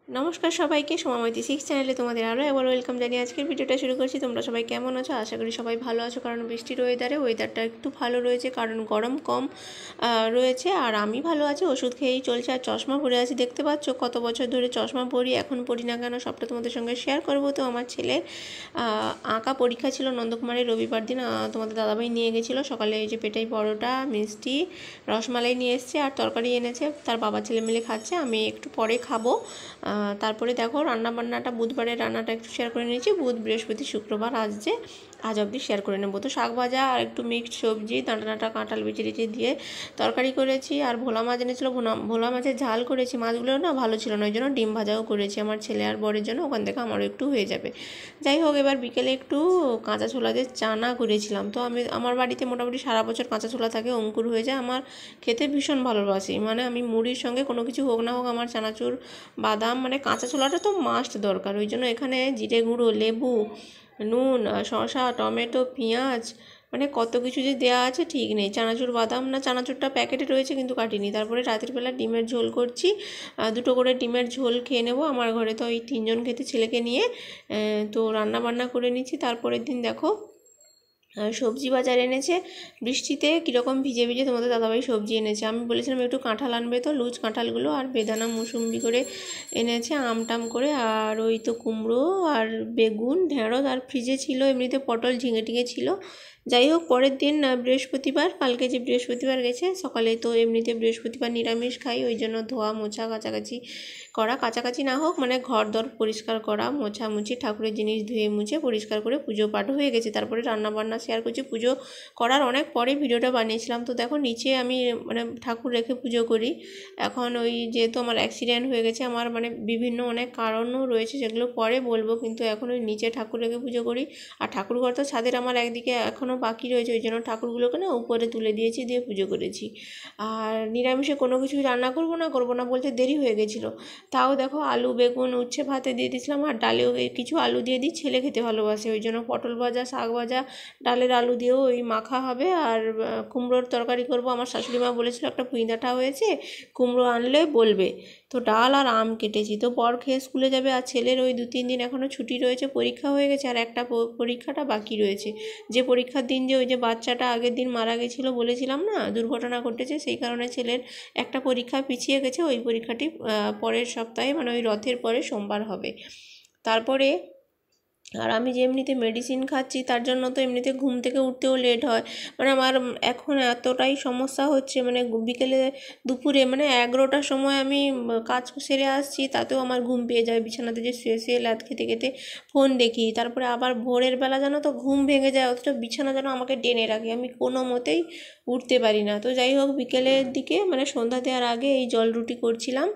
নমস্কার সবাইকে, সময়মতি সিক্স চ্যানেলে তোমাদের আরও একবার ওয়েলকাম জানিয়ে আজকের ভিডিওটা শুরু করছি। তোমরা সবাই কেমন আছো? আশা করি সবাই ভালো আছো, কারণ বৃষ্টির ওয়েদারটা একটু ভালো রয়েছে, কারণ গরম কম রয়েছে। আর আমি ভালো আছি, ওষুধ খেয়েই চলছে। আর চশমা পরে আছি, দেখতে পাচ্ছ কত বছর ধরে চশমা পরি, এখন পরি না কেন সবটা তোমাদের সঙ্গে শেয়ার করবো। তো আমার ছেলের আঁকা পরীক্ষা ছিল নন্দকুমারের রবিবার দিন, তোমাদের দাদাভাই নিয়ে গেছিলো। সকালে এই যে পেটাই পরোটা, মিষ্টি, রসমালাই নিয়ে এসছে আর তরকারি এনেছে, তার বাবা ছেলে মিলে খাচ্ছে, আমি একটু পরে খাবো। তারপরে দেখো রান্নাবান্নাটা, বুধবারের রান্নাটা একটু শেয়ার করে নিয়েছি। বুধ, বৃহস্পতি, শুক্রবার আজ অবধি শেয়ার করে নেবো। তো শাক ভাজা আর একটু মিক্সড সবজি, ডাঁটা কাঁঠাল বিচি দিয়ে তরকারি করেছি। আর ভোলা মাছ এনেছিলো, ভোলা মাছের ঝাল করেছি। মাছগুলো না ভালো ছিল না, ওই জন্য ডিম ভাজাও করেছি আমার ছেলে আর বরের জন্য, ওখান থেকে আমারও একটু হয়ে যাবে। যাই হোক, এবার বিকেলে একটু কাঁচা ছোলা দিয়ে চানা করেছিলাম। তো আমার বাড়িতে মোটামুটি সারা বছর কাঁচা ছোলা থাকে, অঙ্কুর হয়ে যায়। আমার খেতে ভীষণ ভালোবাসি, মানে আমি মুড়ির সঙ্গে কোনো কিছু হোক না হোক, আমার চানাচুর, বাদাম, মানে কাঁচা ছোলাটা তো মাস্ট দরকার। ওই জন্য এখানে জিরে গুঁড়ো, লেবু, নুন, শসা, টমেটো, পেঁয়াজ, মানে কত কিছু যে দেওয়া আছে ঠিক নেই। চানাচুর বাদাম না, চানাচুরটা প্যাকেটে রয়েছে কিন্তু কাটিনি। তারপরে রাতের বেলা ডিমের ঝোল করছি, 2টো করে ডিমের ঝোল খেয়ে নেবো। আমার ঘরে তো এই 3জন খেতে, ছেলেকে নিয়ে। তো রান্না বান্না করে নিচ্ছি। তারপরের দিন দেখো সবজি বাজার এনেছে, বৃষ্টিতে কীরকম ভিজে ভিজে তোমাদের দাদাভাই সবজি এনেছে। আমি বলেছিলাম একটু কাঁঠাল আনবে, তো লুজ কাঁঠালগুলো আর বেদানা মুসুম্বি করে এনেছে, আমটাম করে। আর ওই তো কুমড়ো আর বেগুন, ঢেঁড়স, আর ফ্রিজে ছিল এমনিতে পটল, ঝিঙে টিঙে ছিল। যাই হোক, পরের দিন বৃহস্পতিবার, কালকে যে বৃহস্পতিবার গেছে, সকালে তো এমনিতে বৃহস্পতিবার নিরামিষ খাই, ওই জন্য ধোয়া মোছা কাছাকাছি না হোক, মানে ঘর দর পরিষ্কার করা, মোছামুছি, ঠাকুরের জিনিস ধুয়ে মুছে পরিষ্কার করে পুজো পাঠ হয়ে গেছে। তারপরে রান্নাবান্না শেয়ার করছি। পুজো করার অনেক পরে ভিডিওটা বানিয়েছিলাম। তো দেখো নিচে আমি মানে ঠাকুর রেখে পুজো করি। এখন ওই যেহেতু আমার অ্যাক্সিডেন্ট হয়ে গেছে, আমার মানে বিভিন্ন অনেক কারণও রয়েছে, সেগুলো পরে বলবো, কিন্তু এখন ওই নিচে ঠাকুর রেখে পুজো করি। আর ঠাকুরঘর তো ছাদের আমার একদিকে এখনও বাকি রয়েছে, ওই জন্য ঠাকুরগুলোকে না উপরে তুলে দিয়েছি, দিয়ে পুজো করেছি। আর নিরামিষে কোনো কিছুই রান্না করবো না বলতে দেরি হয়ে গেছিলো। তাও দেখো আলু, বেগুন, উচ্ছে ভাতে দিয়ে দিয়েছিলাম, আর ডালেও কিছু আলু দিয়ে দিই, ছেলে খেতে ভালোবাসে, ওই জন্য পটল ভাজা, শাক ভাজা, ডালের আলু দিয়েও ওই মাখা হবে। আর কুমড়োর তরকারি করব। আমার শাশুড়ি মা বলেছিল একটা পুঁইডাঁটা হয়েছে, কুমড়ো আনলে বলবে। তো ডাল আর আম কেটেছি। তো বর খেয়ে স্কুলে যাবে, আর ছেলের ওই 2-3 দিন এখনও ছুটি রয়েছে, পরীক্ষা হয়ে গেছে, আর একটা পরীক্ষাটা বাকি রয়েছে। যে পরীক্ষার দিন যে ওই যে বাচ্চাটা আগের দিন মারা গেছিলো বলেছিলাম না, দুর্ঘটনা ঘটেছে, সেই কারণে ছেলের একটা পরীক্ষা পিছিয়ে গেছে। ওই পরীক্ষাটি পরের সপ্তাহে, মানে ওই রথের পরে সোমবার হবে। তারপরে আর আমি যে এমনিতে মেডিসিন খাচ্ছি, তার জন্য তো এমনিতে ঘুম থেকে উঠতেও লেট হয়। মানে আমার এখন এতটাই সমস্যা হচ্ছে, মানে বিকেলে, দুপুরে, মানে 11টার সময় আমি কাজ সেরে আসছি, তাতেও আমার ঘুম পেয়ে যায়। বিছানাতে যে শুয়ে ল্যাদ খেতে খেতে ফোন দেখি, তারপরে আবার ভোরের বেলা যেন তো ঘুম ভেঙে যায়, অথচ বিছানা যেন আমাকে টেনে রাখে, আমি কোনো মতেই উঠতে পারি না। তো যাই হোক, বিকেলের দিকে মানে সন্ধ্যা দেওয়ার আগে এই জল রুটি করছিলাম,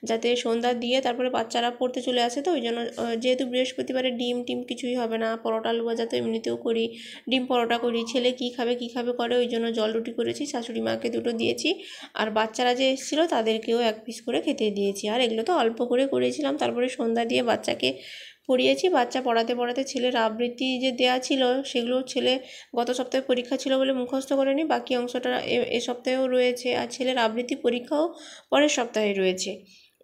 যাতে সন্ধ্যা দিয়ে তারপরে বাচ্চারা পড়তে চলে আসে। তো ওই জন্য যেহেতু বৃহস্পতিবারে ডিম টিম কিছুই হবে না, পরোটা আলু ভাজা তো এমনিতেও করি, ডিম পরোটা করি, ছেলে কী খাবে করে, ওই জন্য জল রুটি করেছি, শাশুড়ি মাকে 2টো দিয়েছি, আর বাচ্চারা যে এসেছিলো তাদেরকেও 1 পিস করে খেতে দিয়েছি। আর এগুলো তো অল্প করে করেছিলাম। তারপরে সন্ধ্যা দিয়ে বাচ্চাকে পড়িয়েছি। বাচ্চা পড়াতে ছেলের আবৃত্তি যে দেয়া ছিল, সেগুলো ছেলে গত সপ্তাহে পরীক্ষা ছিল বলে মুখস্থ করেনি, বাকি অংশটা এ সপ্তাহেও রয়েছে। আর ছেলের আবৃত্তি পরীক্ষাও পরের সপ্তাহে রয়েছে,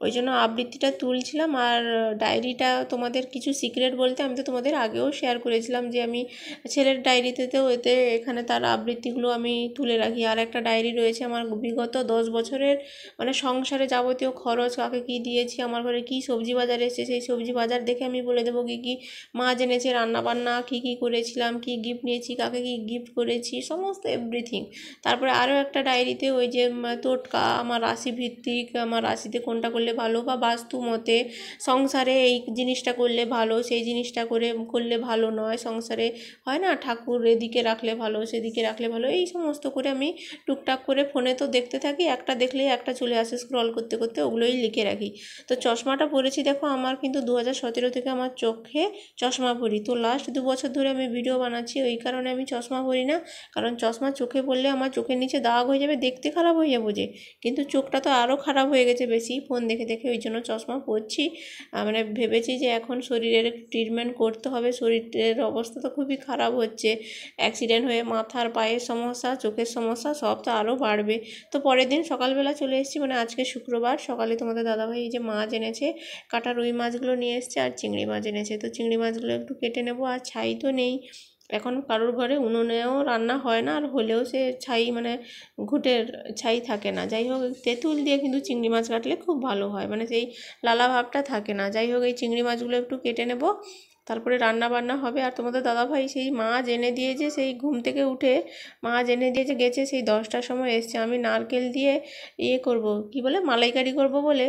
ওই জন্য আবৃত্তিটা তুলছিলাম। আর ডায়েরিটা, তোমাদের কিছু সিক্রেট বলতে, আমি তো তোমাদের আগেও শেয়ার করেছিলাম যে আমি ছেলের ডায়েরিতেও এখানে তার আবৃত্তিগুলো আমি তুলে রাখি। আর একটা ডায়েরি রয়েছে আমার বিগত 10 বছরের, মানে সংসারে যাবতীয় খরচ, কাকে কী দিয়েছি, আমার ঘরে কী সবজি বাজার এসেছে, সেই সবজি বাজার দেখে আমি বলে দেবো কী মাছ এনেছে, রান্নাবান্না কী করেছিলাম, কী গিফট নিয়েছি, কাকে কী গিফট করেছি, সমস্ত এভরিথিং। তারপরে আরও একটা ডায়েরিতে ওই যে টোটকা, আমার রাশিভিত্তিক, আমার রাশিতে কোনটা করলে ভালো, বা বাস্তু মতে সংসারে এই জিনিসটা করলে ভালো, সেই জিনিসটা করলে ভালো নয়, সংসারে হয় না, ঠাকুর এদিকে রাখলে ভালো, সেদিকে রাখলে ভালো, এই সমস্ত করে আমি টুকটাক করে ফোনে তো দেখতে থাকি, একটা দেখলেই একটা চলে আসে, স্ক্রল করতে করতে ওগুলোই লিখে রাখি। তো চশমাটা পরেছি দেখো, আমার কিন্তু 2017 থেকে আমার চোখে চশমা পরি। তো লাস্ট 2 বছর ধরে আমি ভিডিও বানাচ্ছি, ওই কারণে আমি চশমা পরি না, কারণ চশমা চোখে পড়লে আমার চোখের নিচে দাগ হয়ে যাবে, দেখতে খারাপ হয়ে যাবো যে, কিন্তু চোখটা তো আরও খারাপ হয়ে গেছে বেশি ফোন দেখে দেখে, ওই জন্য চশমা পরছি। মানে ভেবেছি যে এখন শরীরের ট্রিটমেন্ট করতে হবে, শরীরের অবস্থা তো খুবই খারাপ হচ্ছে, অ্যাক্সিডেন্ট হয়ে মাথার পায়ের সমস্যা, চোখের সমস্যা সব তো আরও বাড়বে। তো পরের দিন সকালবেলা চলে এসেছি, মানে আজকে শুক্রবার সকালে তোমাদের দাদাভাই এই যে মাছ এনেছে, কাটা রুই মাছগুলো নিয়ে এসছে আর চিংড়ি মাছ এনেছে। তো চিংড়ি মাছগুলো একটু কেটে নেবো। আর ছাই তো নেই এখন কারোর ঘরে, উনুনেও রান্না হয় না, আর হলেও সে ছাই মানে ঘুঁটের ছাই থাকে না। যাই হোক, তেঁতুল দিয়ে কিন্তু চিংড়ি মাছ কাটলে খুব ভালো হয়, মানে সেই লালা ভাবটা থাকে না। যাই হোক, এই চিংড়ি মাছগুলো একটু কেটে নেব, তারপরে রান্না বান্না হবে। আর তোমাদের দাদাভাই সেই মাছ এনে দিয়েছে, সেই ঘুম থেকে উঠে মাছ এনে দিয়েছে, গেছে সেই 10টার সময় এসছে। আমি নারকেল দিয়ে করব, কি বলে, মালাইকারি করব বলে,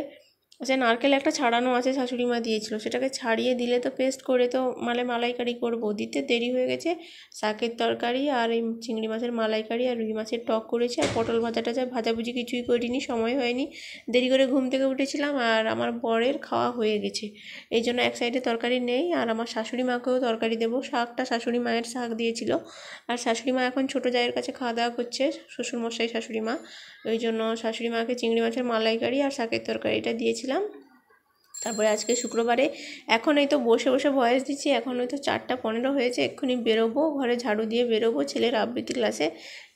আচ্ছা নারকেল একটা ছাড়ানো আছে, শাশুড়ি মা দিয়েছিল, সেটাকে ছাড়িয়ে দিলে তো পেস্ট করে তো মালাইকারি করব, দিতে দেরি হয়ে গেছে। শাকের তরকারি আর এই চিংড়ি মাছের মালাইকারি আর রুই মাছের টক করেছি, আর পটল ভাজাটা ভাজাভুজি কিছুই করিনি, সময় হয়নি, দেরি করে ঘুম থেকে উঠেছিলাম। আর আমার বরের খাওয়া হয়ে গেছে, এই জন্য এক সাইডে তরকারি নেই। আর আমার শাশুড়ি মাকেও তরকারি দেবো, শাকটা শাশুড়ি মায়ের শাক দিয়েছিল। আর শাশুড়ি মা এখন ছোটো জায়ের কাছে খাওয়া দাওয়া করছে, শ্বশুরমশাই শাশুড়ি মা, ওই জন্য শাশুড়ি মাকে চিংড়ি মাছের মালাইকারি আর শাকের তরকারিটা দিয়েছিলাম। তারপরে আজকে শুক্রবারে এখন এই তো বসে বসে ভয়েস দিচ্ছি, এখন ওই তো 4:15 হয়েছে, এক্ষুনি বেরোবো, ঘরে ঝাড়ু দিয়ে বেরোবো ছেলের আবৃত্তি ক্লাসে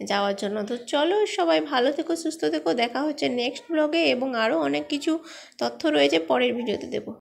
যাওয়ার জন্য। তো চলো সবাই ভালো থেকো, সুস্থ থেকো, দেখা হচ্ছে নেক্সট ব্লগে, এবং আরও অনেক কিছু তথ্য রয়েছে পরের ভিডিওতে দেবো।